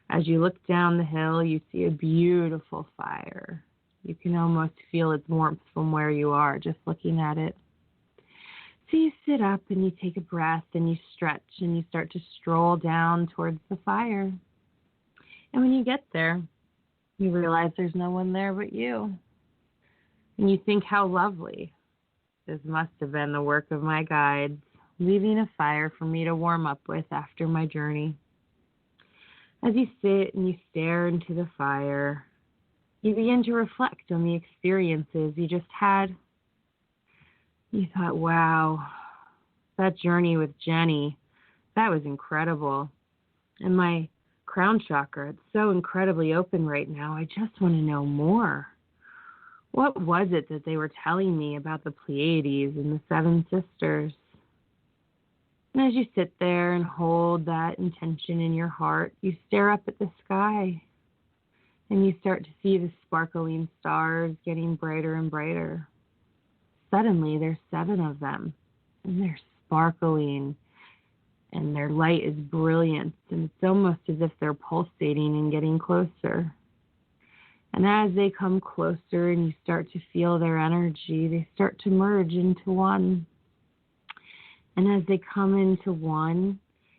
As you look down the hill, you see a beautiful fire. You can almost feel its warmth from where you are, just looking at it. So you sit up and you take a breath and you stretch and you start to stroll down towards the fire. And when you get there, you realize there's no one there but you. And you think how lovely. This must have been the work of my guides, leaving a fire for me to warm up with after my journey. As you sit and you stare into the fire, you begin to reflect on the experiences you just had. You thought, wow, that journey with Jenny, that was incredible. And my crown chakra, it's so incredibly open right now. I just want to know more. What was it that they were telling me about the Pleiades and the Seven Sisters? And as you sit there and hold that intention in your heart, you stare up at the sky and you start to see the sparkling stars getting brighter and brighter. Suddenly, there's 7 of them, and they're sparkling, and their light is brilliant, and it's almost as if they're pulsating and getting closer. And as they come closer and you start to feel their energy, they start to merge into one. And as they come into one,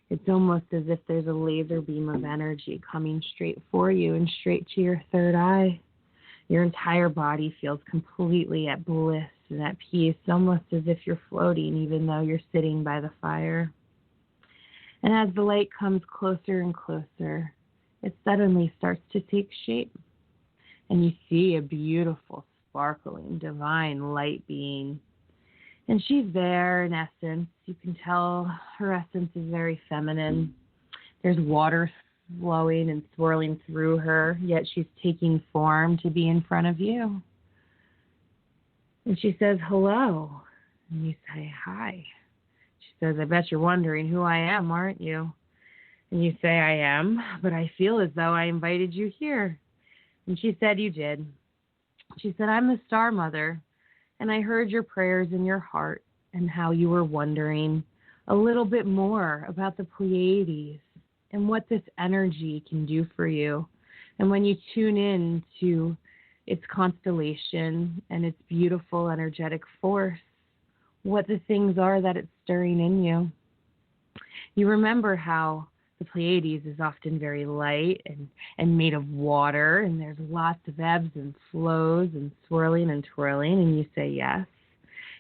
it's almost as if there's a laser beam of energy coming straight for you and straight to your third eye. Your entire body feels completely at bliss and at peace, almost as if you're floating even though you're sitting by the fire. And as the light comes closer and closer, it suddenly starts to take shape. And you see a beautiful, sparkling, divine light being. And she's there in essence. You can tell her essence is very feminine. There's water flowing and swirling through her, yet she's taking form to be in front of you. And she says, hello. And you say, hi. She says, I bet you're wondering who I am, aren't you? And you say, I am, but I feel as though I invited you here. And she said, you did. She said, I'm the Star Mother, and I heard your prayers in your heart and how you were wondering a little bit more about the Pleiades and what this energy can do for you. And when you tune in to its constellation and its beautiful energetic force, what the things are that it's stirring in you. You remember how the Pleiades is often very light and made of water, and there's lots of ebbs and flows and swirling and twirling, and you say yes.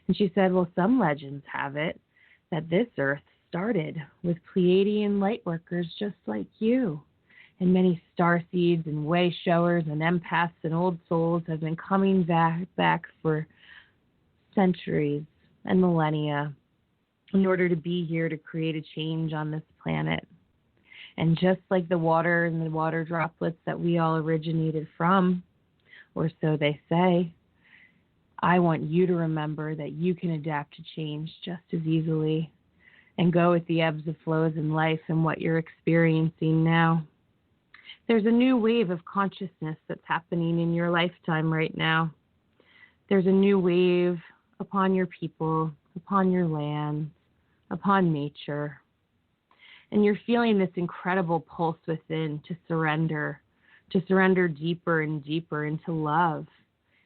And she said, well, some legends have it that this earth started with Pleiadian light workers just like you. And many starseeds and way showers and empaths and old souls have been coming back for centuries and millennia in order to be here to create a change on this planet. And just like the water and the water droplets that we all originated from, or so they say, I want you to remember that you can adapt to change just as easily and go with the ebbs and flows in life and what you're experiencing now. There's a new wave of consciousness that's happening in your lifetime right now. There's a new wave upon your people, upon your land, upon nature. And you're feeling this incredible pulse within to surrender deeper and deeper into love,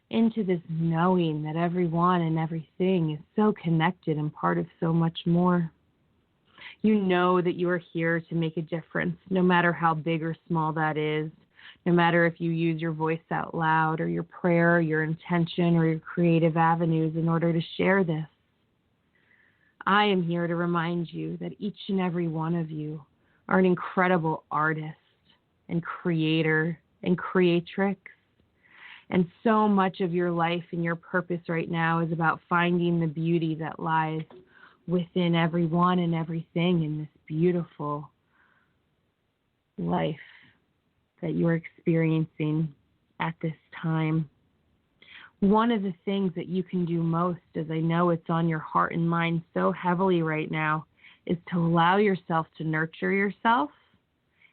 into this knowing that everyone and everything is so connected and part of so much more. You know that you are here to make a difference, no matter how big or small that is, no matter if you use your voice out loud or your prayer, or your intention, or your creative avenues in order to share this. I am here to remind you that each and every one of you are an incredible artist and creator and creatrix. And so much of your life and your purpose right now is about finding the beauty that lies within everyone and everything in this beautiful life that you're experiencing at this time. One of the things that you can do most, as I know it's on your heart and mind so heavily right now, is to allow yourself to nurture yourself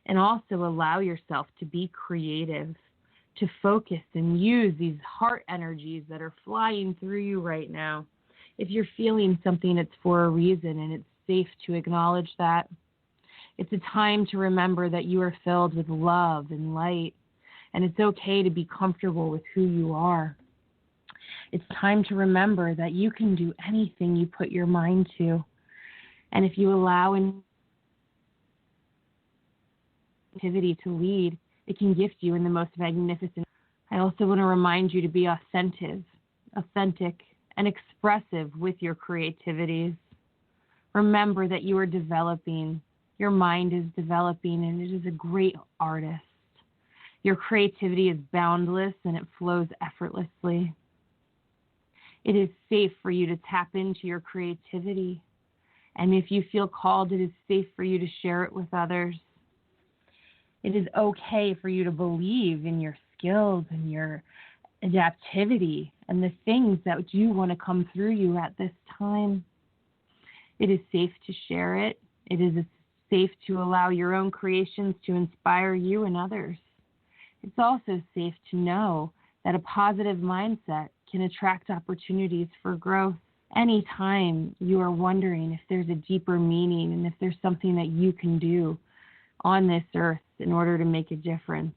and also allow yourself to be creative, to focus and use these heart energies that are flying through you right now. If you're feeling something, it's for a reason, and it's safe to acknowledge that. It's a time to remember that you are filled with love and light, and it's okay to be comfortable with who you are. It's time to remember that you can do anything you put your mind to, and if you allow activity to lead, it can gift you in the most magnificent. I also want to remind you to be authentic, and expressive with your creativities. Remember that you are developing Your mind is developing, and it is a great artist. Your creativity is boundless, and it flows effortlessly. It is safe for you to tap into your creativity. And if you feel called, it is safe for you to share it with others. It is okay for you to believe in your skills and your adaptivity and the things that do want to come through you at this time. It is safe to share it. It is safe to allow your own creations to inspire you and others. It's also safe to know that a positive mindset can attract opportunities for growth. Anytime you are wondering if there's a deeper meaning and if there's something that you can do on this earth in order to make a difference,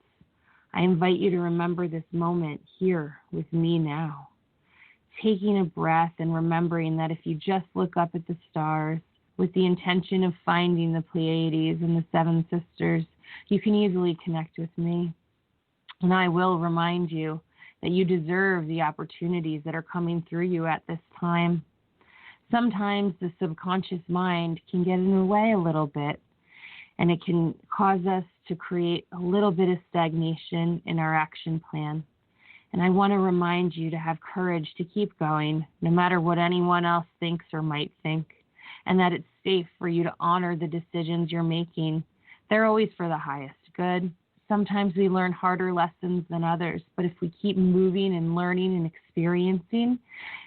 I invite you to remember this moment here with me now. Taking a breath and remembering that if you just look up at the stars with the intention of finding the Pleiades and the Seven Sisters, you can easily connect with me. And I will remind you that you deserve the opportunities that are coming through you at this time. Sometimes the subconscious mind can get in the way a little bit, and it can cause us to create a little bit of stagnation in our action plan. And I want to remind you to have courage to keep going, no matter what anyone else thinks or might think, and that it's safe for you to honor the decisions you're making. They're always for the highest good. Sometimes we learn harder lessons than others, but if we keep moving and learning and experiencing,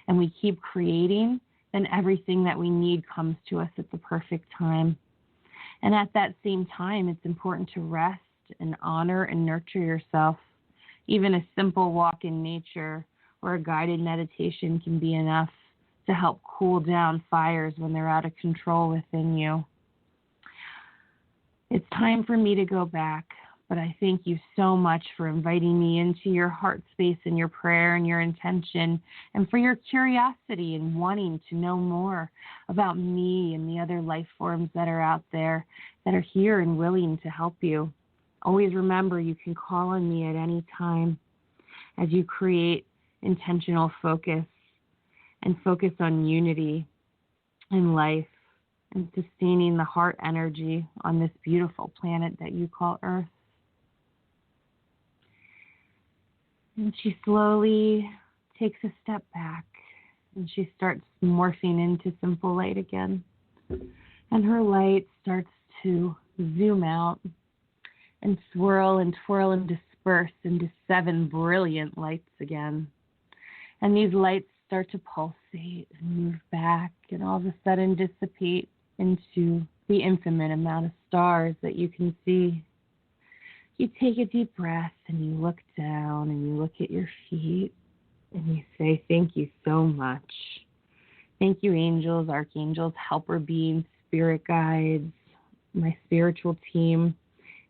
and we keep creating, then everything that we need comes to us at the perfect time. And at that same time, it's important to rest and honor and nurture yourself. Even a simple walk in nature or a guided meditation can be enough to help cool down fires when they're out of control within you. It's time for me to go back, but I thank you so much for inviting me into your heart space and your prayer and your intention, and for your curiosity and wanting to know more about me and the other life forms that are out there that are here and willing to help you. Always remember, you can call on me at any time as you create intentional focus and focus on unity in life and sustaining the heart energy on this beautiful planet that you call Earth. And she slowly takes a step back and she starts morphing into simple light again. And her light starts to zoom out and swirl and twirl and disperse into 7 brilliant lights again. And these lights start to pulsate and move back and all of a sudden dissipate into the infinite amount of stars that you can see. You take a deep breath and you look down and you look at your feet and you say, thank you so much. Thank you, angels, archangels, helper beings, spirit guides, my spiritual team,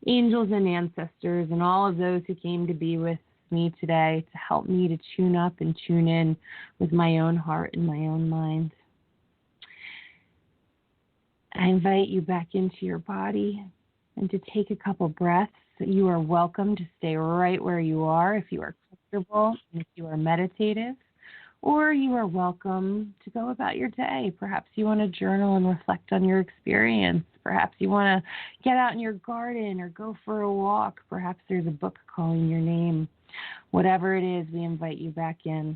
angels and ancestors, and all of those who came to be with me today to help me to tune up and tune in with my own heart and my own mind. I invite you back into your body and to take a couple breaths. You are welcome to stay right where you are if you are comfortable, if you are meditative, or you are welcome to go about your day. Perhaps you want to journal and reflect on your experience. Perhaps you want to get out in your garden or go for a walk. Perhaps there's a book calling your name. Whatever it is, we invite you back in.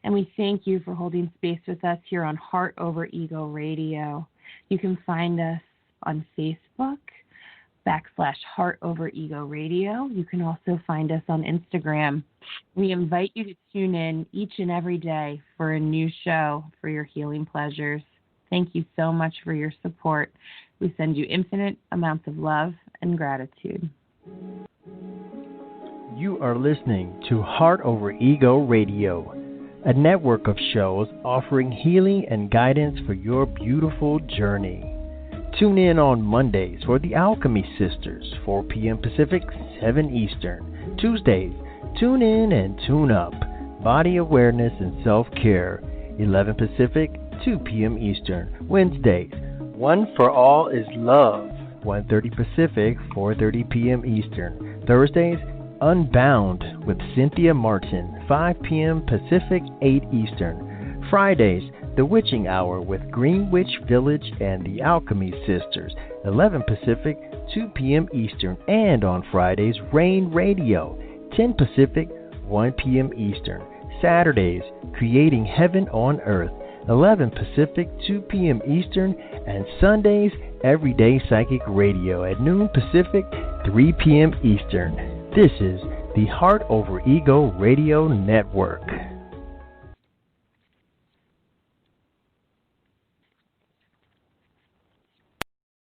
And we thank you for holding space with us here on Heart Over Ego Radio. You can find us on Facebook, /Heart Over Ego Radio. You can also find us on Instagram. We invite you to tune in each and every day for a new show for your healing pleasures. Thank you so much for your support. We send you infinite amounts of love and gratitude. You are listening to Heart Over Ego Radio, a network of shows offering healing and guidance for your beautiful journey. Tune in on Mondays for the Alchemy Sisters, 4 p.m. Pacific, 7 Eastern. Tuesdays, tune in and tune up. Body awareness and self-care, 11 Pacific, 2 p.m. Eastern. Wednesdays, One for All is Love, 1:30 Pacific, 4:30 p.m. Eastern. Thursdays, Unbound with Cynthia Martin, 5 p.m. Pacific, 8 Eastern. Fridays, The Witching Hour with Green Witch Village and the Alchemy Sisters, 11 Pacific, 2 p.m. Eastern, and on Fridays, Rain Radio, 10 Pacific, 1 p.m. Eastern. Saturdays, Creating Heaven on Earth, 11 Pacific, 2 p.m. Eastern, and Sundays, Everyday Psychic Radio at noon Pacific, 3 p.m. Eastern. This is the Heart Over Ego Radio Network.